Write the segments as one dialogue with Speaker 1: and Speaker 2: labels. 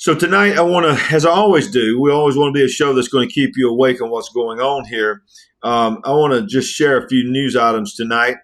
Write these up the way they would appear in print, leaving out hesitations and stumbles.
Speaker 1: So tonight I want to, as I always do, we always want to be a show that's going to keep you awake on what's going on here. I want to just share a few news items tonight.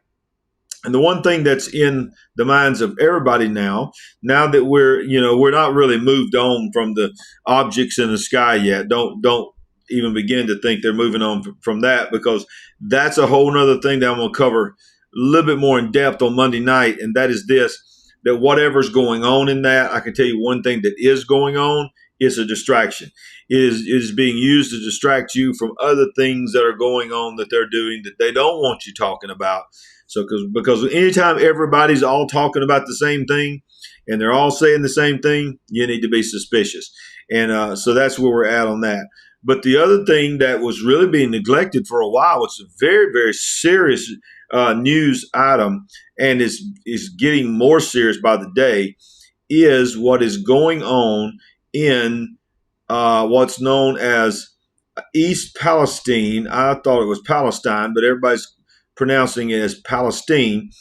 Speaker 1: And the one thing that's in the minds of everybody now that we're not really moved on from the objects in the sky yet. Don't even begin to think they're moving on from that, because that's a whole nother thing that I'm going to cover a little bit more in depth on Monday night. And that is this, that whatever's going on in that, I can tell you one thing that is going on is a distraction. It is being used to distract you from other things that are going on that they're doing that they don't want you talking about. So because anytime everybody's all talking about the same thing and they're all saying the same thing, you need to be suspicious. And so that's where we're at on that. But the other thing that was really being neglected for a while, it's a very, very serious news item, and is getting more serious by the day, is what is going on in what's known as East Palestine. I thought it was Palestine, but everybody's pronouncing it as Palestine.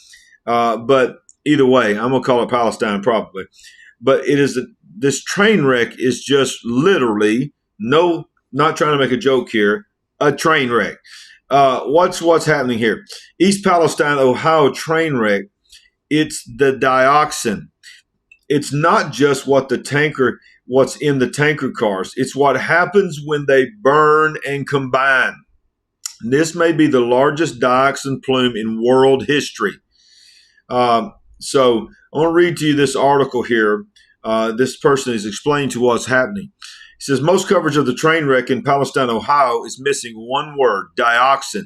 Speaker 1: But either way, I'm going to call it Palestine probably. But it is this train wreck is just literally, not trying to make a joke here, a train wreck. What's happening here? East Palestine, Ohio train wreck. It's the dioxin. It's not just what's in the tanker cars. It's what happens when they burn and combine. This may be the largest dioxin plume in world history. So I want to read to you this article here. This person is explaining to what's happening. He says, most coverage of the train wreck in Palestine, Ohio is missing one word, dioxin.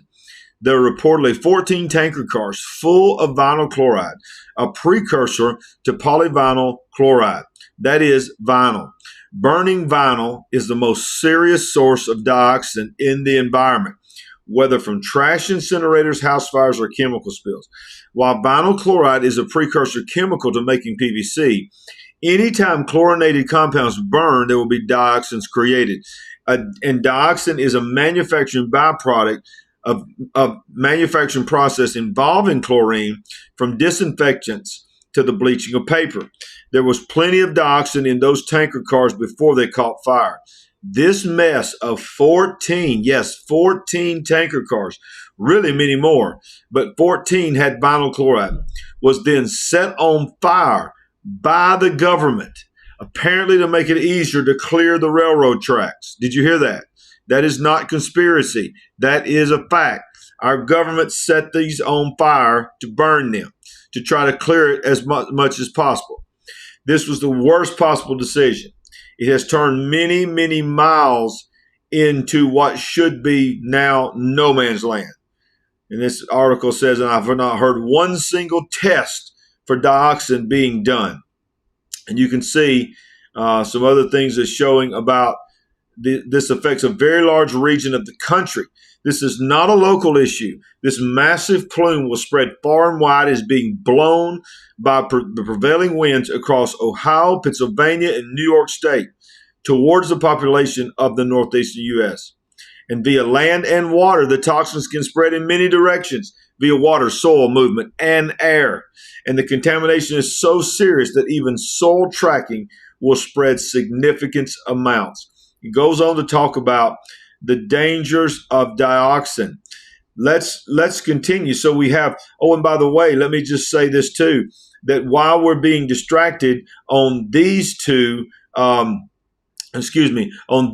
Speaker 1: There are reportedly 14 tanker cars full of vinyl chloride, a precursor to polyvinyl chloride. That is vinyl. Burning vinyl is the most serious source of dioxin in the environment, whether from trash incinerators, house fires, or chemical spills. While vinyl chloride is a precursor chemical to making PVC, anytime chlorinated compounds burn, there will be dioxins created. And dioxin is a manufacturing byproduct of manufacturing process involving chlorine, from disinfectants to the bleaching of paper. There was plenty of dioxin in those tanker cars before they caught fire. This mess of 14 tanker cars, really many more, but 14 had vinyl chloride, was then set on fire by the government, apparently to make it easier to clear the railroad tracks. Did you hear that? That is not conspiracy. That is a fact. Our government set these on fire to burn them, to try to clear it as much as possible. This was the worst possible decision. It has turned many, many miles into what should be now no man's land. And this article says, and I've not heard one single test for dioxin being done. And you can see some other things that's showing about this affects a very large region of the country. This is not a local issue. This massive plume will spread far and wide, is being blown by the prevailing winds across Ohio, Pennsylvania, and New York State towards the population of the northeastern U.S. And via land and water, the toxins can spread in many directions, via water, soil movement, and air. And the contamination is so serious that even soil tracking will spread significant amounts. He goes on to talk about the dangers of dioxin. Let's continue. So we have, and by the way, let me just say this too, that while we're being distracted on these two, on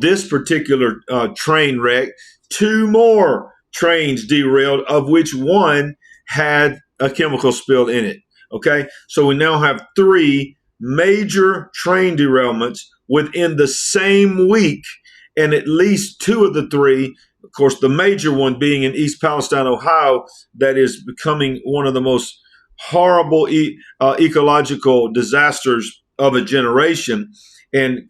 Speaker 1: this particular train wreck, two more trains derailed, of which one had a chemical spill in it. Okay, so we now have three major train derailments within the same week, and at least two of the three, of course, the major one being in East Palestine, Ohio, that is becoming one of the most horrible ecological disasters of a generation. And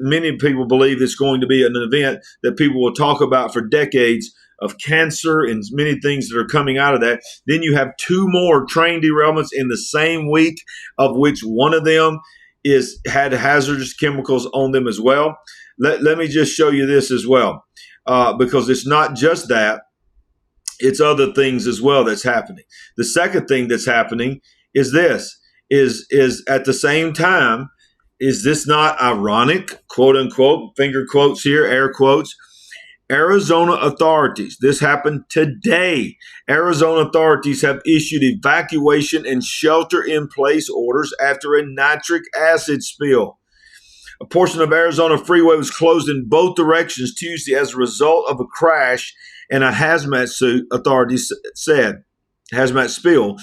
Speaker 1: many people believe it's going to be an event that people will talk about for decades, of cancer and many things that are coming out of that. Then you have two more train derailments in the same week, of which one of them had hazardous chemicals on them as well. Let me just show you this as well, because it's not just that, it's other things as well that's happening. The second thing that's happening is this, is at the same time, is this not ironic, quote unquote, finger quotes here, air quotes? Arizona authorities, this happened today. Arizona authorities have issued evacuation and shelter-in-place orders after a nitric acid spill. A portion of Arizona freeway was closed in both directions Tuesday as a result of a crash and a hazmat suit, authorities said. Hazmat spill,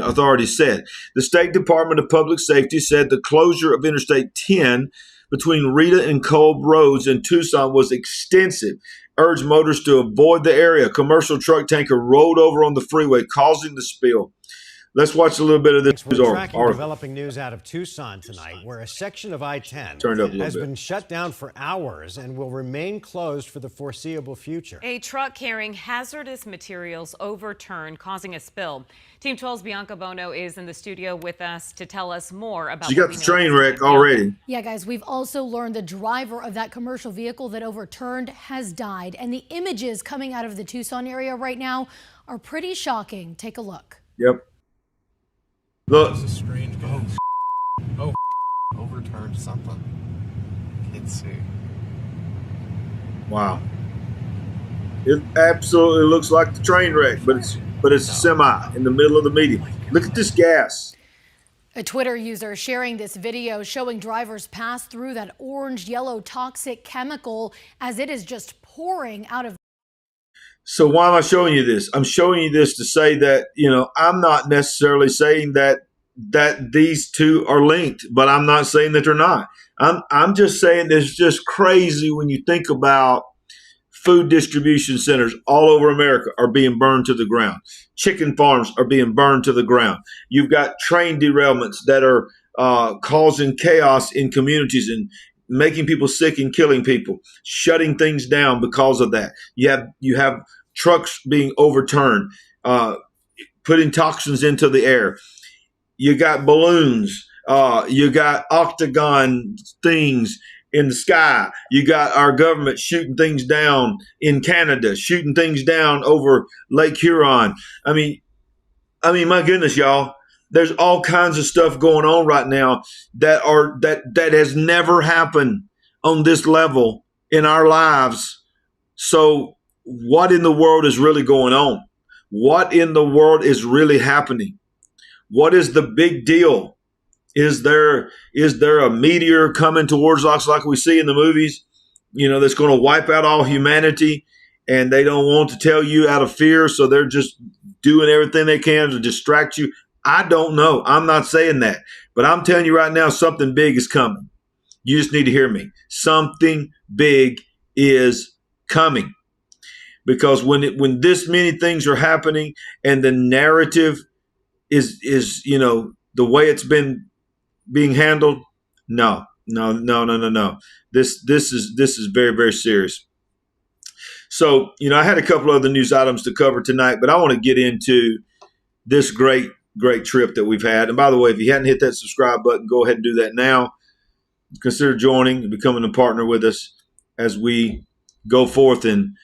Speaker 1: authorities said. The State Department of Public Safety said the closure of Interstate 10 between Rita and Kolb roads in Tucson was extensive, urged motorists to avoid the area. A commercial truck tanker rolled over on the freeway, causing the spill. Let's watch a little bit of this.
Speaker 2: We're tracking developing news out of Tucson tonight, where a section of I-10 has been shut down for hours and will remain closed for the foreseeable future.
Speaker 3: A truck carrying hazardous materials overturned, causing a spill. Team 12's Bianca Bono is in the studio with us to tell us more about.
Speaker 1: You got the train wreck already.
Speaker 4: Yeah, guys, we've also learned the driver of that commercial vehicle that overturned has died. And the images coming out of the Tucson area right now are pretty shocking. Take a look.
Speaker 1: Yep. Look.
Speaker 5: This is strange. Oh, overturned something. Can't see.
Speaker 1: Wow. It absolutely looks like the train wreck, but it's a semi in the middle of the median. Look at this gas.
Speaker 4: A Twitter user sharing this video showing drivers pass through that orange-yellow toxic chemical as it is just pouring out of.
Speaker 1: So why am I showing you this? I'm showing you this to say that, I'm not necessarily saying that these two are linked, but I'm not saying that they're not. I'm just saying it's just crazy when you think about food distribution centers all over America are being burned to the ground. Chicken farms are being burned to the ground. You've got train derailments that are causing chaos in communities and making people sick and killing people, shutting things down because of that. You have trucks being overturned, putting toxins into the air. You got balloons. You got octagon things in the sky. You got our government shooting things down in Canada, shooting things down over Lake Huron. I mean, my goodness, y'all. There's all kinds of stuff going on right now that has never happened on this level in our lives. So what in the world is really going on? What in the world is really happening? What is the big deal? Is there a meteor coming towards us like we see in the movies, that's going to wipe out all humanity, and they don't want to tell you out of fear, so they're just doing everything they can to distract you? I don't know. I'm not saying that. But I'm telling you right now, something big is coming. You just need to hear me. Something big is coming. Because when this many things are happening and the narrative is the way it's been being handled, no. This is very, very serious. So, I had a couple other news items to cover tonight, but I want to get into this great trip that we've had. And by the way, if you hadn't hit that subscribe button, go ahead and do that now. Consider joining and becoming a partner with us as we go forth and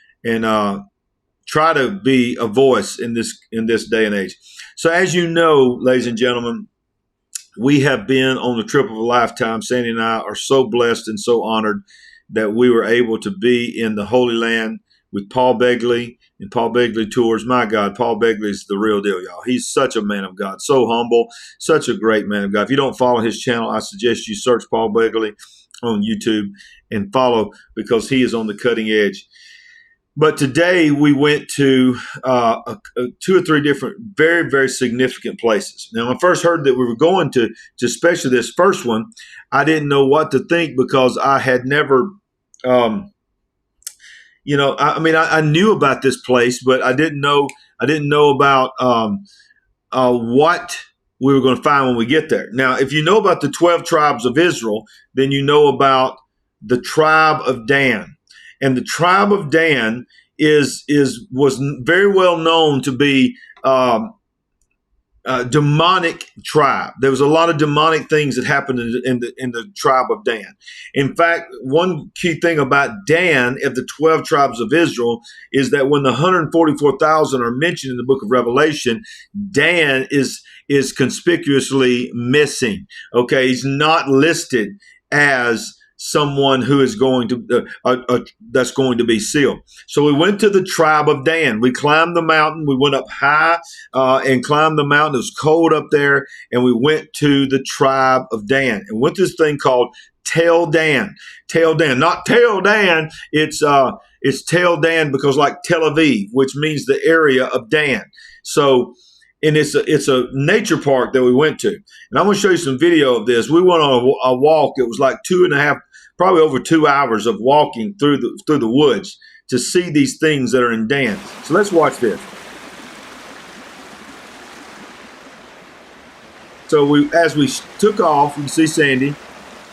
Speaker 1: try to be a voice in this day and age. So as you know, ladies and gentlemen, we have been on the trip of a lifetime. Sandy and I are so blessed and so honored that we were able to be in the Holy Land with Paul Begley and Paul Begley Tours. My God, Paul Begley is the real deal, y'all. He's such a man of God, so humble, such a great man of God. If you don't follow his channel, I suggest you search Paul Begley on YouTube and follow, because he is on the cutting edge. But today we went to 2 or 3 different very, very significant places. Now, when I first heard that we were going to especially this first one, I didn't know what to think, because I had never I knew about this place, but I didn't know about what we were going to find when we get there. Now, if you know about the 12 tribes of Israel, then you know about the tribe of Dan. And the tribe of Dan was very well known to be a demonic tribe. There was a lot of demonic things that happened in the tribe of Dan. In fact, one key thing about Dan of the 12 tribes of Israel is that when the 144,000 are mentioned in the book of Revelation, Dan is conspicuously missing. Okay, he's not listed as someone who is going to that's going to be sealed. So we went to the tribe of Dan. We climbed the mountain. We went up high and climbed the mountain. It was cold up there, and we went to the tribe of Dan and went to this thing called Tel Dan. Tel Dan, not Tel Dan. It's Tel Dan because like Tel Aviv, which means the area of Dan. So. And it's a nature park that we went to. And I'm going to show you some video of this. We went on a walk. It was like 2.5, probably over 2 hours of walking through the woods to see these things that are in Dan. So let's watch this. So as we took off, you can see Sandy.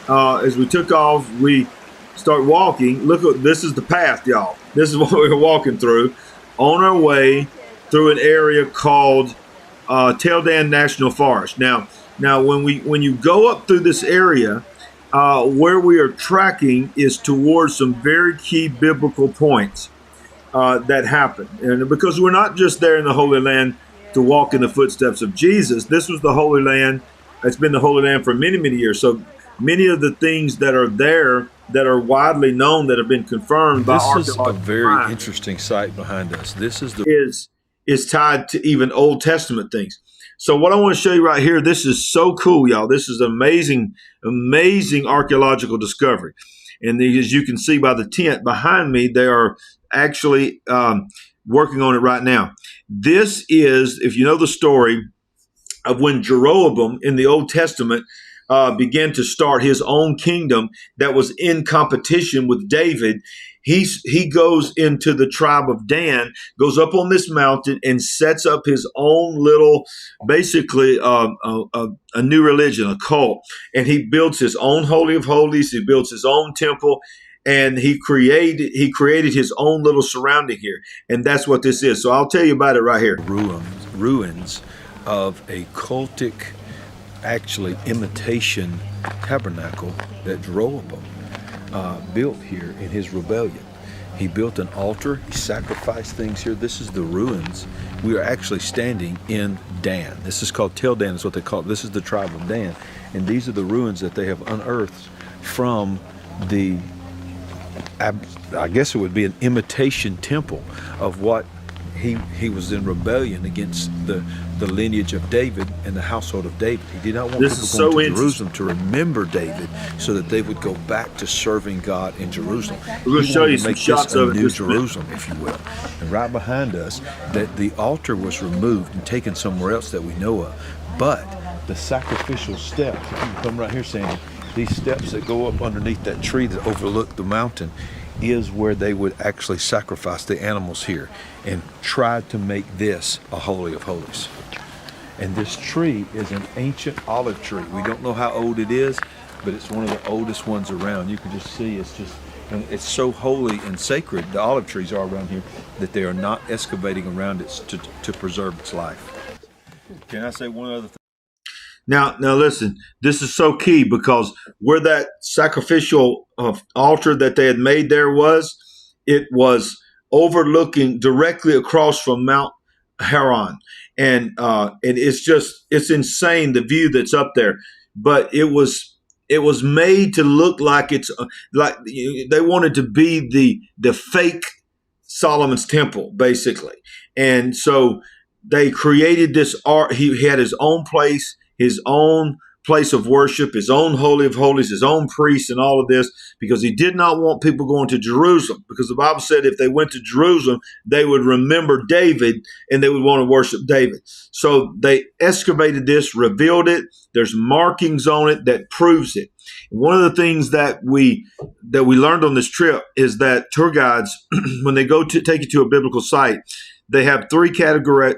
Speaker 1: As we took off, we start walking. Look, this is the path, y'all. This is what we were walking through on our way through an area called Tel Dan National Forest. Now, when you go up through this area, where we are tracking is towards some very key biblical points that happen. And because we're not just there in the Holy Land to walk in the footsteps of Jesus, this was the Holy Land. It's been the Holy Land for many, many years. So many of the things that are there that are widely known that have been confirmed by archaeological
Speaker 6: This is a very interesting site behind us. This is
Speaker 1: is tied to even Old Testament things. So what I want to show you right here, this is so cool, y'all. This is amazing, amazing archaeological discovery. And as you can see by the tent behind me, they are actually working on it right now. This is, if you know the story of when Jeroboam in the Old Testament began to start his own kingdom that was in competition with David, he goes into the tribe of Dan, goes up on this mountain and sets up his own little, basically a new religion, a cult. And he builds his own Holy of Holies. He builds his own temple. And he created his own little surrounding here. And that's what this is. So I'll tell you about it right here.
Speaker 6: Ruins of a cultic, actually imitation tabernacle that Jeroboam built here in his rebellion. He built an altar. He sacrificed things here. This is the ruins. We are actually standing in Dan. This is called Tel Dan, is what they call it. This is the tribe of Dan. And these are the ruins that they have unearthed from the, I guess it would be an imitation temple of what he was in rebellion against the lineage of David and the household of David. He did not want people going to Jerusalem to remember David so that they would go back to serving God in Jerusalem.
Speaker 1: We're going to show you some shots of
Speaker 6: New Jerusalem, if you will. And right behind us, that the altar was removed and taken somewhere else that we know of. But the sacrificial steps, if you can come right here, Sandy, these steps that go up underneath that tree that overlook the mountain is where they would actually sacrifice the animals here and try to make this a Holy of Holies. And this tree is an ancient olive tree. We don't know how old it is, but it's one of the oldest ones around. You can just see it's so holy and sacred, the olive trees are around here, that they are not excavating around it to preserve its life. Can I say one other thing?
Speaker 1: Now listen, this is so key because where that sacrificial altar that they had made there it was overlooking directly across from Mount Haran. And it's insane, the view that's up there. But it was made to look like it's like they wanted to be the fake Solomon's temple, basically. And so they created this art. He had his own place, his own place of worship, his own Holy of Holies, his own priests and all of this, because he did not want people going to Jerusalem, because the Bible said if they went to Jerusalem, they would remember David and they would want to worship David. So they excavated this, revealed it. There's markings on it that proves it. And one of the things that we learned on this trip is that tour guides, when they go to take you to a biblical site, they have three categories,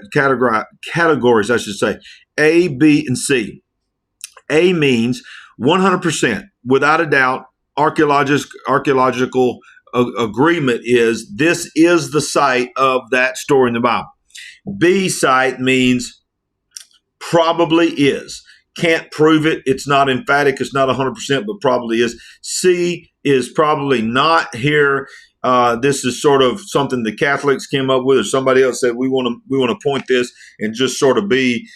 Speaker 1: I should say, A, B, and C. A means 100%, without a doubt, archaeological agreement is this is the site of that story in the Bible. B site means probably is. Can't prove it. It's not emphatic. It's not 100%, but probably is. C is probably not here. This is sort of something the Catholics came up with, or somebody else said we want to point this and just sort of be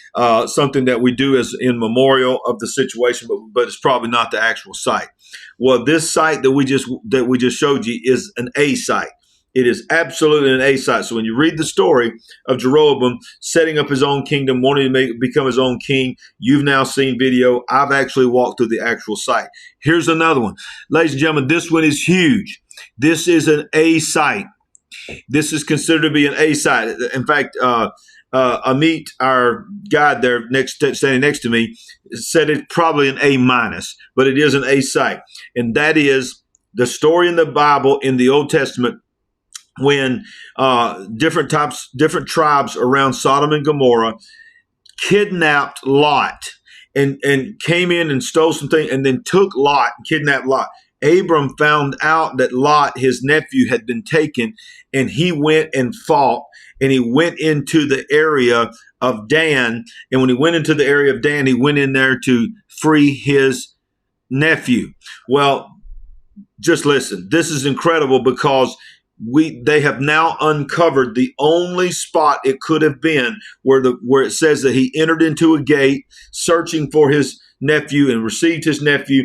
Speaker 1: something that we do as in memorial of the situation, but it's probably not the actual site. Well, this site that we just showed you is an A site. It is absolutely an A site. So when you read the story of Jeroboam setting up his own kingdom, wanting to become his own king, you've now seen video. I've actually walked through the actual site. Here's another one. Ladies and gentlemen, this one is huge. This is an A site. This is considered to be an A site. In fact, Amit, our guide there standing next to me, said it's probably an A minus, but it is an A site. And that is the story in the Bible in the Old Testament when different tribes around Sodom and Gomorrah kidnapped Lot and came in and stole some things and then took Lot, kidnapped Lot. Abram found out that Lot, his nephew, had been taken, and he went and fought, and he went into the area of Dan. And when he went into the area of Dan, he went in there to free his nephew. Well, just listen. This is incredible because they have now uncovered the only spot it could have been where it says that he entered into a gate searching for his nephew and received his nephew.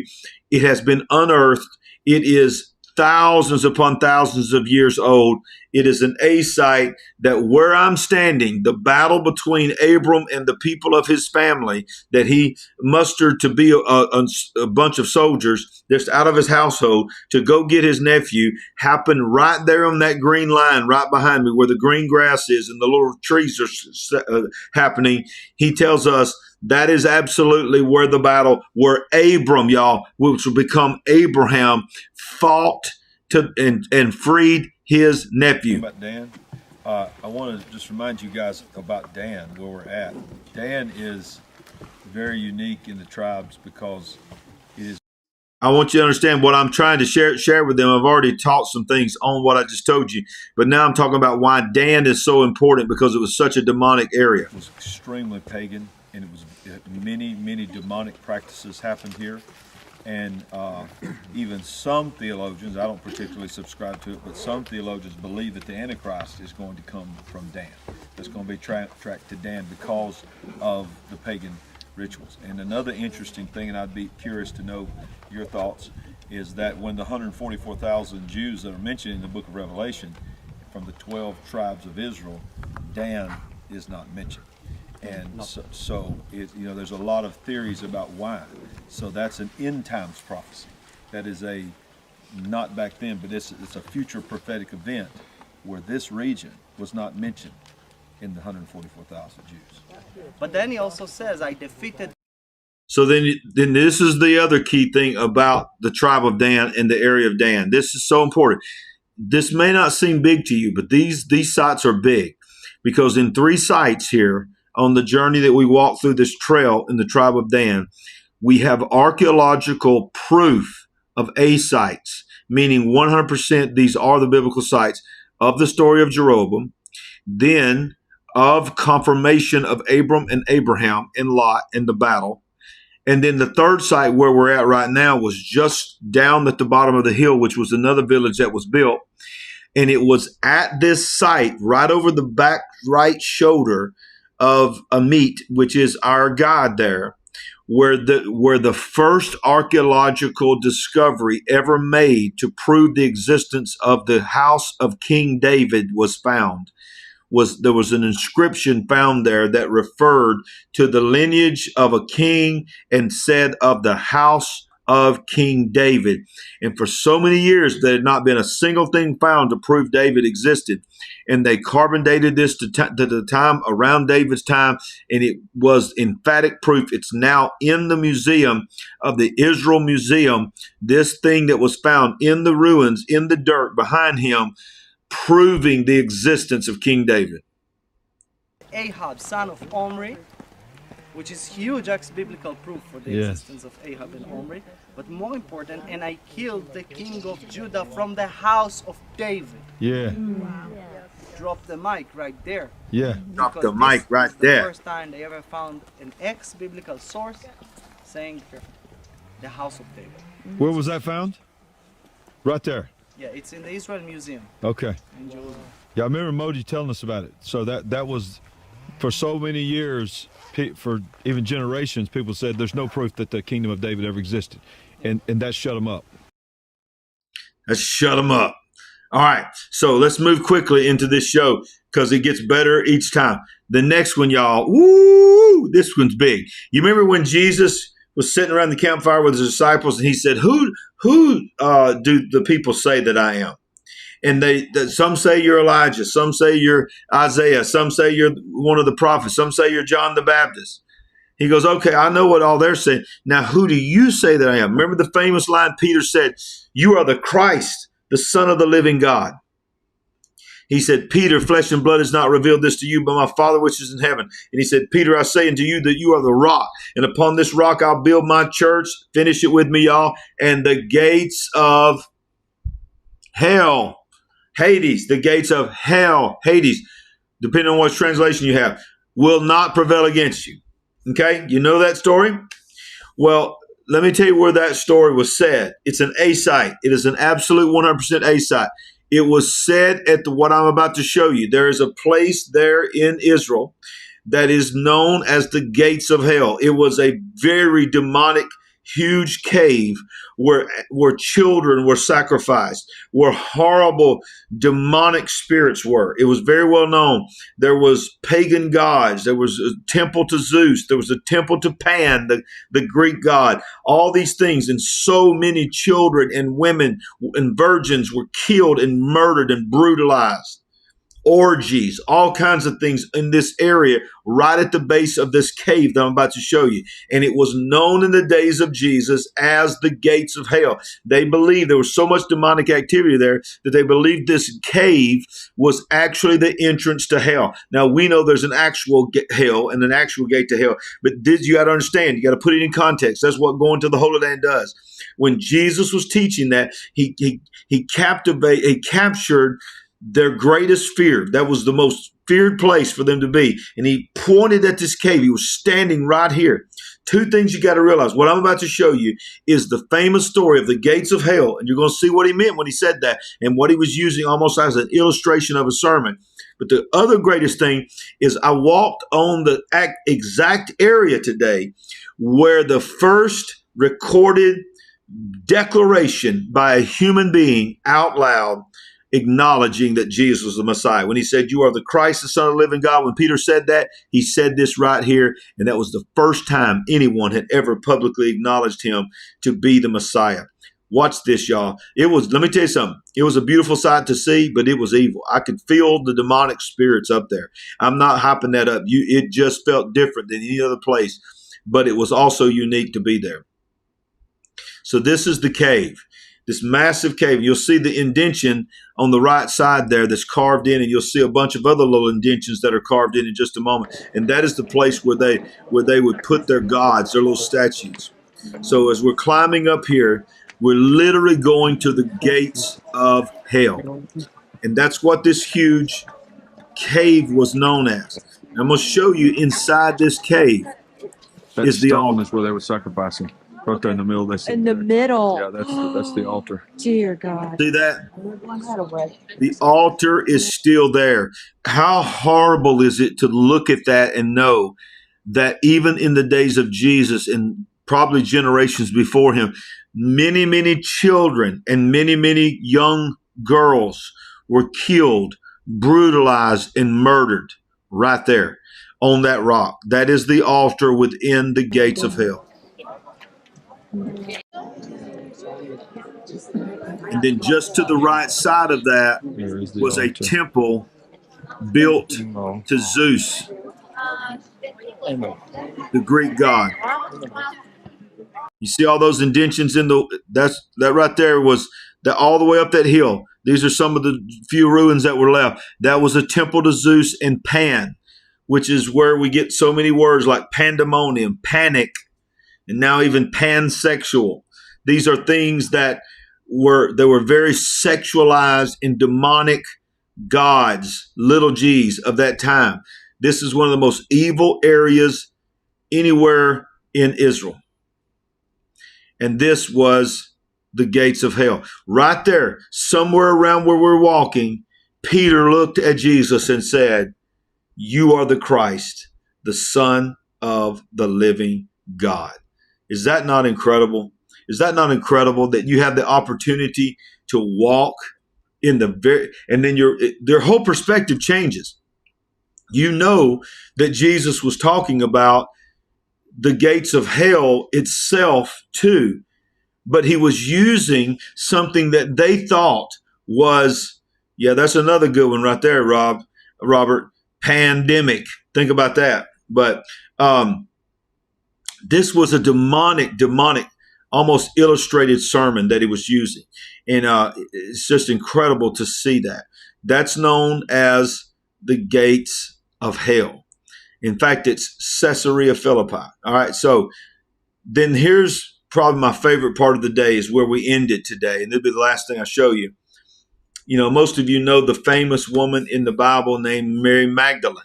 Speaker 1: It has been unearthed. It is thousands upon thousands of years old. It is an A site that where I'm standing, the battle between Abram and the people of his family that he mustered to be a bunch of soldiers just out of his household to go get his nephew happened right there on that green line right behind me where the green grass is and the little trees are happening. He tells us that is absolutely where the battle, where Abram, y'all, which will become Abraham, fought and freed his nephew.
Speaker 6: About Dan, I want to just remind you guys about Dan, where we're at. Dan is very unique in the tribes because it is.
Speaker 1: I want you to understand what I'm trying to share with them. I've already taught some things on what I just told you, but now I'm talking about why Dan is so important because it was such a demonic area.
Speaker 6: It was extremely pagan, and it was many demonic practices happened here. And even some theologians, I don't particularly subscribe to it, but some theologians believe that the Antichrist is going to come from Dan. That's going to be tracked to Dan because of the pagan rituals. And another interesting thing, and I'd be curious to know your thoughts, is that when the 144,000 Jews that are mentioned in the book of Revelation from the 12 tribes of Israel, Dan is not mentioned. And so there's a lot of theories about why. So that's an end times prophecy. That is not back then, but it's a future prophetic event where this region was not mentioned in the 144,000 Jews.
Speaker 7: But then he also says, I defeated.
Speaker 1: So then this is the other key thing about the tribe of Dan and the area of Dan. This is so important. This may not seem big to you, but these sites are big because in 3 sites here, on the journey that we walk through this trail in the tribe of Dan, we have archaeological proof of A sites, meaning 100% these are the biblical sites of the story of Jeroboam, then of confirmation of Abram and Abraham and Lot in the battle. And then the third site where we're at right now was just down at the bottom of the hill, which was another village that was built. And it was at this site right over the back right shoulder of Amit, which is our guide there, where the first archaeological discovery ever made to prove the existence of the house of King David was found. There was an inscription found there that referred to the lineage of a king and said of the house of King David. And for so many years, there had not been a single thing found to prove David existed. And they carbon dated this to the time around David's time, and it was emphatic proof. It's now in the museum of the Israel Museum, this thing that was found in the ruins, in the dirt behind him, proving the existence of King David.
Speaker 7: Ahab, son of Omri, which is huge ex-biblical proof for the existence of Ahab and Omri. But more important, and I killed the king of Judah from the house of David.
Speaker 6: Yeah.
Speaker 7: Wow. Drop the mic right there.
Speaker 6: Yeah.
Speaker 1: Drop the mic right there.
Speaker 7: The first time they ever found an ex-biblical source saying the house of David.
Speaker 6: Where was that found? Right there.
Speaker 7: Yeah, it's in the Israel Museum.
Speaker 6: Okay.
Speaker 7: In Jerusalem.
Speaker 6: Yeah, I remember Moji telling us about it. So that was, for so many years, for even generations, people said there's no proof that the kingdom of David ever existed. And that shut them up.
Speaker 1: Let's shut them up. All right. So let's move quickly into this show because it gets better each time. The next one, y'all. Woo! This one's big. You remember when Jesus was sitting around the campfire with his disciples and he said, who do the people say that I am? And some say you're Elijah. Some say you're Isaiah. Some say you're one of the prophets. Some say you're John the Baptist. He goes, okay, I know what all they're saying. Now, who do you say that I am? Remember the famous line Peter said, you are the Christ, the Son of the living God. He said, Peter, flesh and blood has not revealed this to you, but my Father which is in heaven. And he said, Peter, I say unto you that you are the rock. And upon this rock I'll build my church. Finish it with me, y'all. And the gates of hell, Hades, the gates of hell, Hades, depending on what translation you have, will not prevail against you. Okay, you know that story? Well, let me tell you where that story was said. It's an A site. It is an absolute 100% A site. It was said at what I'm about to show you. There is a place there in Israel that is known as the gates of hell. It was a very demonic, huge cave where children were sacrificed, where horrible demonic spirits were. It was very well known. There was pagan gods. There was a temple to Zeus. There was a temple to Pan, the Greek god. All these things, and so many children and women and virgins were killed and murdered and brutalized. Orgies, all kinds of things in this area right at the base of this cave that I'm about to show you. And it was known in the days of Jesus as the gates of hell. They believed there was so much demonic activity there that they believed this cave was actually the entrance to hell. Now, we know there's an actual hell and an actual gate to hell, but you got to understand, you got to put it in context. That's what going to the Holy Land does. When Jesus was teaching that, he captured their greatest fear. That was the most feared place for them to be. And he pointed at this cave. He was standing right here. Two things you got to realize. What I'm about to show you is the famous story of the gates of hell. And you're going to see what he meant when he said that and what he was using almost as an illustration of a sermon. But the other greatest thing is I walked on the exact area today where the first recorded declaration by a human being out loud acknowledging that Jesus was the Messiah. When he said, you are the Christ, the Son of the living God, when Peter said that, he said this right here. And that was the first time anyone had ever publicly acknowledged him to be the Messiah. Watch this, y'all. Let me tell you something. It was a beautiful sight to see, but it was evil. I could feel the demonic spirits up there. I'm not hyping that up. It just felt different than any other place, but it was also unique to be there. So this is the cave. This massive cave. You'll see the indention on the right side there that's carved in, and you'll see a bunch of other little indentions that are carved in just a moment. And that is the place where they would put their gods, their little statues. So as we're climbing up here, we're literally going to the gates of hell. And that's what this huge cave was known as. I'm going to show you inside this cave is the altar.
Speaker 6: Is where they were sacrificing. Right there in the middle.
Speaker 8: In the middle.
Speaker 6: Yeah, that's the altar.
Speaker 8: Dear God.
Speaker 1: See that? The altar is still there. How horrible is it to look at that and know that even in the days of Jesus and probably generations before him, many, many children and many, many young girls were killed, brutalized, and murdered right there on that rock. That is the altar within the gates of hell. And then just to the right side of that was a temple built to Zeus, the Greek god. You see all those indentions in that right there was all the way up that hill. These are some of the few ruins that were left. That was a temple to Zeus and Pan, which is where we get so many words like pandemonium, panic, and now even pansexual. These are things that were very sexualized and demonic gods, little g's of that time. This is one of the most evil areas anywhere in Israel. And this was the gates of hell. Right there, somewhere around where we're walking, Peter looked at Jesus and said, you are the Christ, the Son of the living God. Is that not incredible? Is that not incredible that you have the opportunity to walk in and then their whole perspective changes. You know that Jesus was talking about the gates of hell itself too, but he was using something that they thought was, yeah, that's another good one right there, Robert, pandemic. Think about that. But this was a demonic, almost illustrated sermon that he was using. And it's just incredible to see that. That's known as the gates of hell. In fact, it's Caesarea Philippi. All right. So then here's probably my favorite part of the day is where we ended today. And this will be the last thing I show you. You know, most of you know the famous woman in the Bible named Mary Magdalene.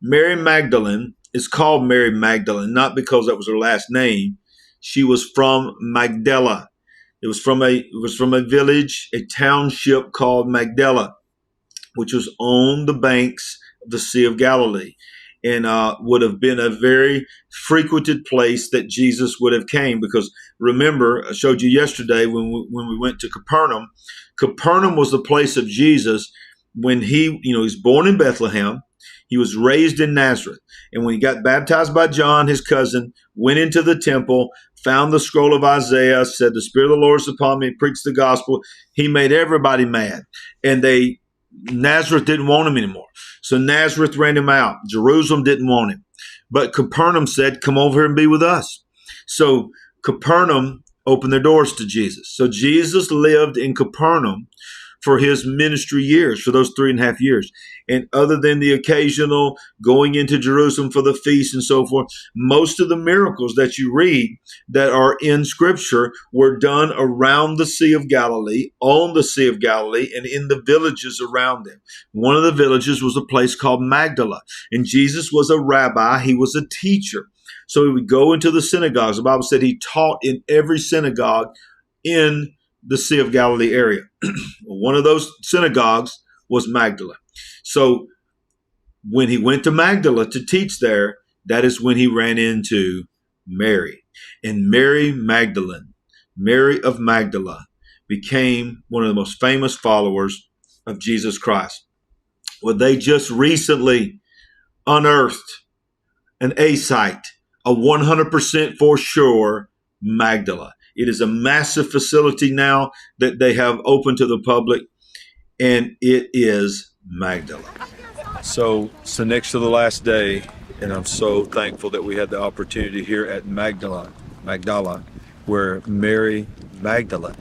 Speaker 1: Mary Magdalene is called Mary Magdalene, not because that was her last name. She was from Magdala. It was from a village, a township called Magdala, which was on the banks of the Sea of Galilee, and would have been a very frequented place that Jesus would have came. Because remember, I showed you yesterday when we went to Capernaum. Capernaum was the place of Jesus when he's born in Bethlehem. He was raised in Nazareth. And when he got baptized by John, his cousin, went into the temple, found the scroll of Isaiah, said, "The Spirit of the Lord is upon me," preached the gospel. He made everybody mad. And Nazareth didn't want him anymore. So Nazareth ran him out. Jerusalem didn't want him. But Capernaum said, "Come over here and be with us." So Capernaum opened their doors to Jesus. So Jesus lived in Capernaum for his ministry years, for those 3.5 years. And other than the occasional going into Jerusalem for the feast and so forth, most of the miracles that you read that are in Scripture were done around the Sea of Galilee, on the Sea of Galilee, and in the villages around them. One of the villages was a place called Magdala. And Jesus was a rabbi. He was a teacher. So he would go into the synagogues. The Bible said he taught in every synagogue in the Sea of Galilee area. One of those synagogues was Magdala. So when he went to Magdala to teach there, that is when he ran into Mary. And Mary Magdalene, Mary of Magdala, became one of the most famous followers of Jesus Christ. Well, they just recently unearthed an A site, a 100% for sure Magdala. It is a massive facility now that they have open to the public, and it is Magdala.
Speaker 6: So it's the next to the last day, and I'm so thankful that we had the opportunity here at Magdala, where Mary Magdalene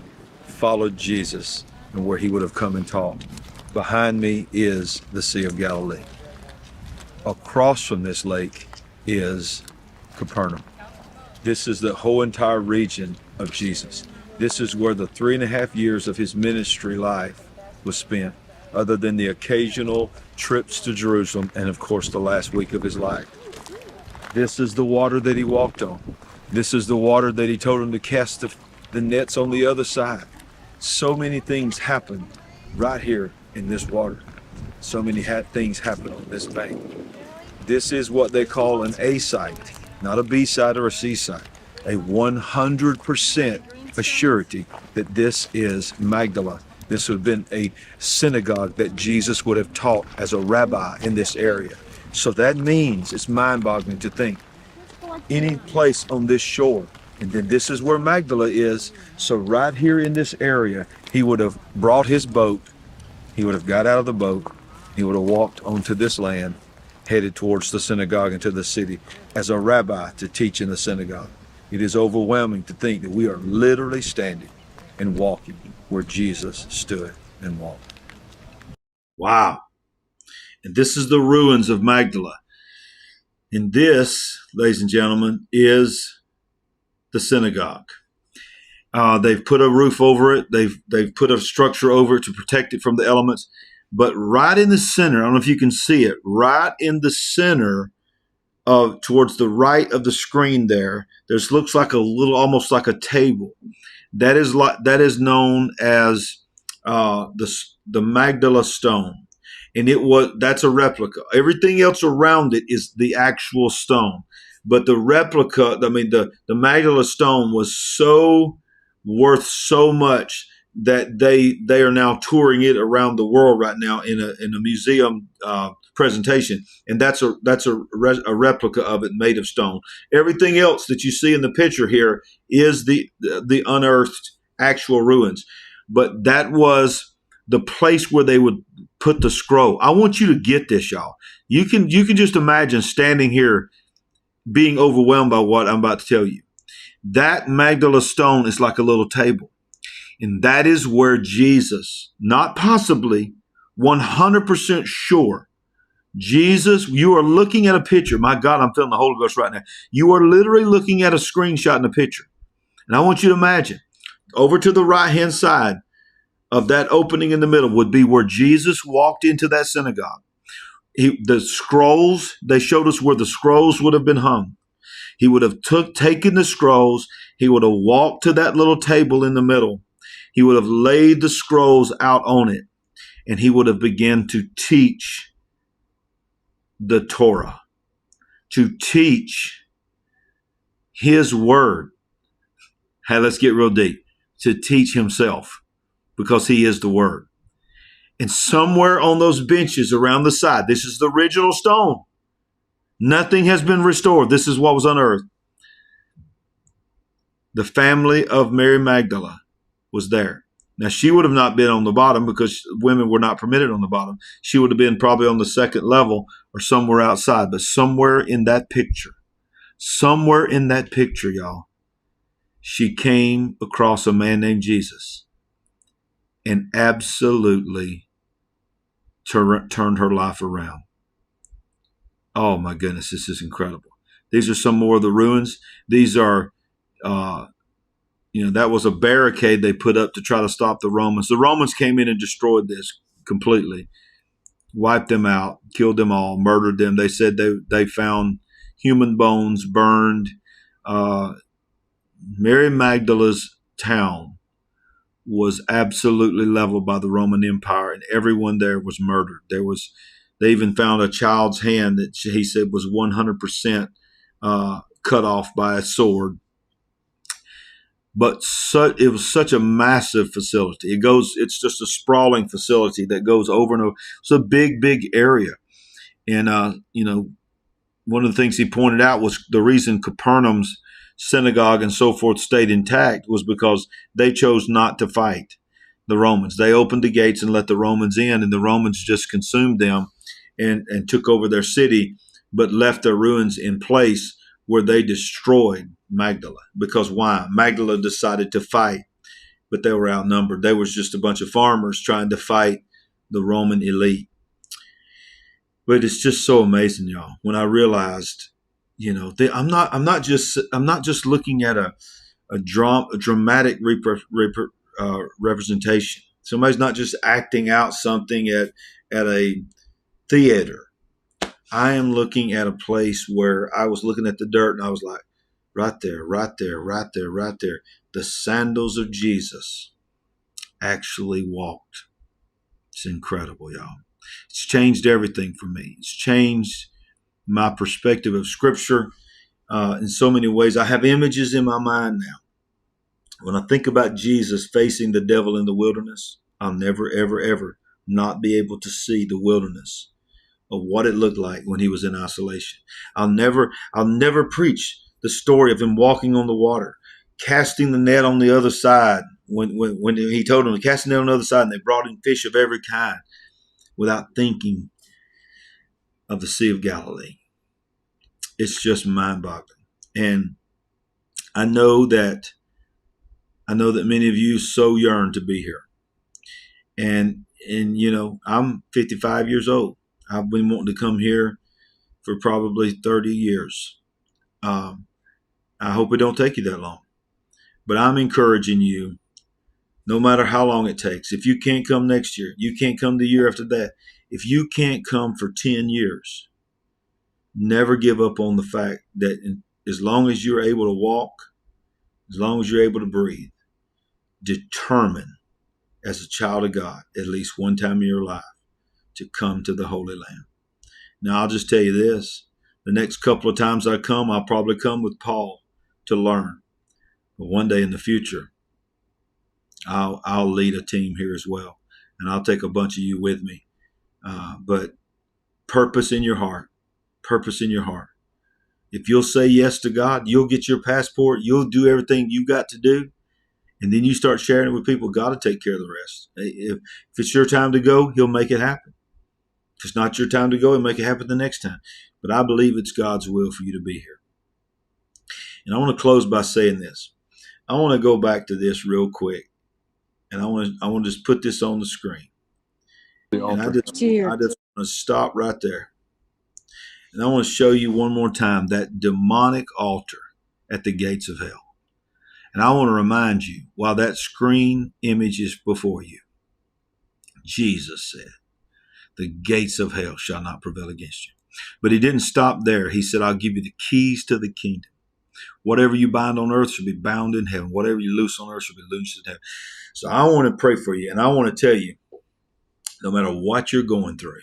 Speaker 6: followed Jesus and where he would have come and taught. Behind me is the Sea of Galilee. Across from this lake is Capernaum. This is the whole entire region of Jesus. This is where the 3.5 years of his ministry life was spent, other than the occasional trips to Jerusalem and, of course, the last week of his life. This is the water that he walked on. This is the water that he told him to cast the nets on the other side. So many things happened right here in this water. So many things happened on this bank. This is what they call an A site, not a B site or a C site. A 100% assurity that this is Magdala. This would have been a synagogue that Jesus would have taught as a rabbi in this area. So that means it's mind-boggling to think any place on this shore, and then this is where Magdala is. So right here in this area, he would have brought his boat. He would have got out of the boat. He would have walked onto this land, headed towards the synagogue into the city as a rabbi to teach in the synagogue. It is overwhelming to think that we are literally standing and walking where Jesus stood and walked.
Speaker 1: Wow. And this is the ruins of Magdala. And this, ladies and gentlemen, is the synagogue. They've put a roof over it. They've put a structure over it to protect it from the elements. But right in the center, I don't know if you can see it, right in the center of towards the right of the screen there's looks like a little, almost like a table. That is known as the Magdala stone. And that's a replica. Everything else around it is the actual stone. But the replica, the Magdala stone was so worth so much that they are now touring it around the world right now in a museum presentation, and that's a replica of it made of stone. Everything else that you see in the picture here is the unearthed actual ruins, but that was the place where they would put the scroll. I want you to get this, y'all. You can just imagine standing here being overwhelmed by what I'm about to tell you. That Magdala stone is like a little table. And that is where Jesus, not possibly, 100% sure, Jesus, you are looking at a picture. My God, I'm feeling the Holy Ghost right now. You are literally looking at a screenshot in a picture. And I want you to imagine, over to the right-hand side of that opening in the middle would be where Jesus walked into that synagogue. The scrolls, they showed us where the scrolls would have been hung. He would have taken the scrolls. He would have walked to that little table in the middle. He would have laid the scrolls out on it, and he would have begun to teach the Torah, to teach his word. Hey, let's get real deep. To teach himself, because he is the word. And somewhere on those benches around the side, this is the original stone. Nothing has been restored. This is what was unearthed. The family of Mary Magdala was there. Now, she would have not been on the bottom because women were not permitted on the bottom. She would have been probably on the second level or somewhere outside. But somewhere in that picture, y'all, she came across a man named Jesus and absolutely turned her life around. Oh, my goodness, this is incredible. These are some more of the ruins. These are that was a barricade they put up to try to stop the Romans. The Romans came in and destroyed this completely, wiped them out, killed them all, murdered them. They said they found human bones burned. Mary Magdala's town was absolutely leveled by the Roman Empire, and everyone there was murdered. They even found a child's hand that he said was 100% cut off by a sword. But it was such a massive facility. It's just a sprawling facility that goes over and over. It's a big, big area. And, one of the things he pointed out was the reason Capernaum's synagogue and so forth stayed intact was because they chose not to fight the Romans. They opened the gates and let the Romans in, and the Romans just consumed them and took over their city, but left their ruins in place where they destroyed Magdala. Because why? Magdala decided to fight, but they were outnumbered. They was just a bunch of farmers trying to fight the Roman elite. But it's just so amazing, y'all. When I realized, I'm not just looking at a dramatic representation. Somebody's not just acting out something at a theater. I am looking at a place where I was looking at the dirt and I was like, right there, right there, right there, right there. The sandals of Jesus actually walked. It's incredible, y'all. It's changed everything for me. It's changed my perspective of Scripture in so many ways. I have images in my mind now. When I think about Jesus facing the devil in the wilderness, I'll never, ever, ever not be able to see the wilderness of what it looked like when he was in isolation. I'll never preach the story of him walking on the water, casting the net on the other side. When he told them to cast the net on the other side, and they brought in fish of every kind, without thinking of the Sea of Galilee. It's just mind-boggling. And I know that many of you so yearn to be here. And I'm 55 years old. I've been wanting to come here for probably 30 years. I hope it don't take you that long. But I'm encouraging you, no matter how long it takes. If you can't come next year, you can't come the year after that. If you can't come for 10 years, never give up on the fact that as long as you're able to walk, as long as you're able to breathe, determine as a child of God, at least one time in your life, to come to the Holy Land. Now, I'll just tell you this. The next couple of times I come, I'll probably come with Paul to learn. But one day in the future, I'll lead a team here as well, and I'll take a bunch of you with me. But purpose in your heart, purpose in your heart. If you'll say yes to God, you'll get your passport, you'll do everything you got to do, and then you start sharing it with people. God will take care of the rest. If it's your time to go, he'll make it happen. If it's not your time to go, he'll make it happen the next time. But I believe it's God's will for you to be here. And I want to close by saying this. I want to go back to this real quick, and I want to just put this on the screen. And I just want to stop right there. And I want to show you one more time that demonic altar at the gates of hell. And I want to remind you, while that screen image is before you, Jesus said, the gates of hell shall not prevail against you. But he didn't stop there. He said, I'll give you the keys to the kingdom. Whatever you bind on earth shall be bound in heaven. Whatever you loose on earth shall be loosed in heaven. So I want to pray for you. And I want to tell you, no matter what you're going through,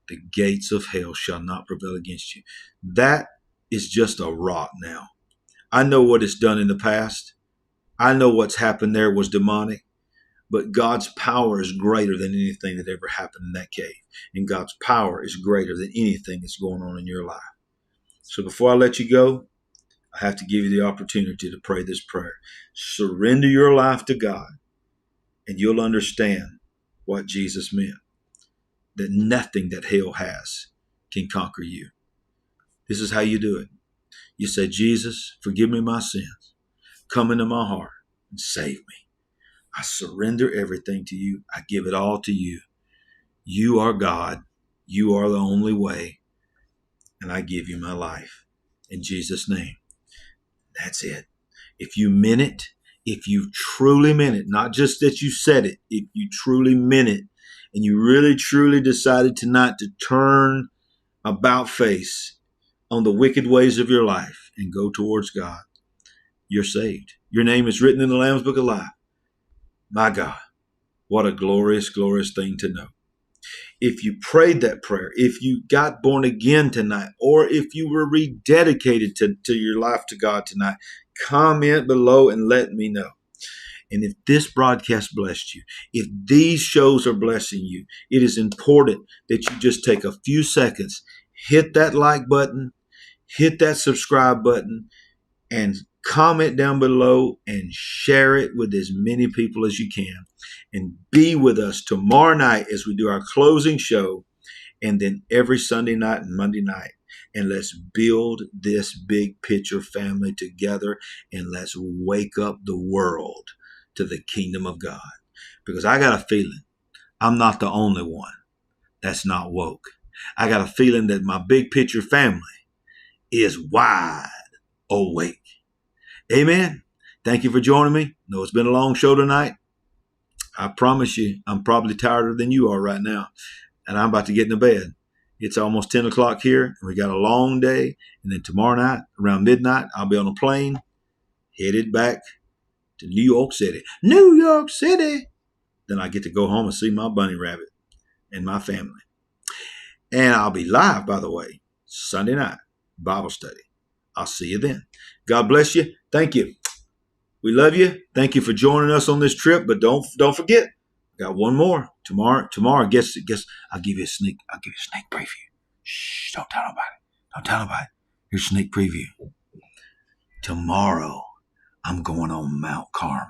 Speaker 1: the gates of hell shall not prevail against you. That is just a rock now. I know what it's done in the past. I know what's happened there was demonic. But God's power is greater than anything that ever happened in that cave. And God's power is greater than anything that's going on in your life. So before I let you go, I have to give you the opportunity to pray this prayer. Surrender your life to God, and you'll understand what Jesus meant. That nothing that hell has can conquer you. This is how you do it. You say, Jesus, forgive me my sins. Come into my heart and save me. I surrender everything to you. I give it all to you. You are God. You are the only way. And I give you my life. In Jesus' name. That's it. If you meant it, if you truly meant it, not just that you said it, if you truly meant it, and you really, truly decided tonight to turn about face on the wicked ways of your life and go towards God, you're saved. Your name is written in the Lamb's Book of Life. My God, what a glorious, glorious thing to know. If you prayed that prayer, if you got born again tonight, or if you were rededicated to your life to God tonight, comment below and let me know. And if this broadcast blessed you, if these shows are blessing you, it is important that you just take a few seconds, hit that like button, hit that subscribe button, and comment down below and share it with as many people as you can. And be with us tomorrow night as we do our closing show, and then every Sunday night and Monday night. And let's build this big picture family together, and let's wake up the world to the kingdom of God. Because I got a feeling I'm not the only one that's not woke. I got a feeling that my big picture family is wide awake. Amen. Thank you for joining me. I know it's been a long show tonight. I promise you, I'm probably tireder than you are right now. And I'm about to get into bed. It's almost 10 o'clock here, and we got a long day. And then tomorrow night, around midnight, I'll be on a plane headed back to New York City. New York City! Then I get to go home and see my bunny rabbit and my family. And I'll be live, by the way, Sunday night, Bible study. I'll see you then. God bless you. Thank you. We love you. Thank you for joining us on this trip. But don't forget, got one more tomorrow. Tomorrow, guess I'll give you a sneak preview. Shh! Don't tell nobody. Here's a sneak preview. Tomorrow, I'm going on Mount Carmel,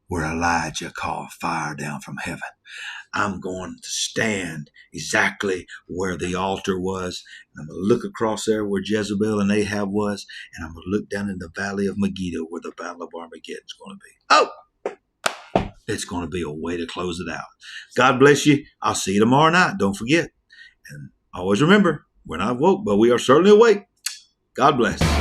Speaker 1: where Elijah called fire down from heaven. I'm going to stand exactly where the altar was. And I'm going to look across there where Jezebel and Ahab was. And I'm going to look down in the valley of Megiddo where the Battle of Armageddon is going to be. Oh! It's going to be a way to close it out. God bless you. I'll see you tomorrow night. Don't forget. And always remember, we're not woke, but we are certainly awake. God bless.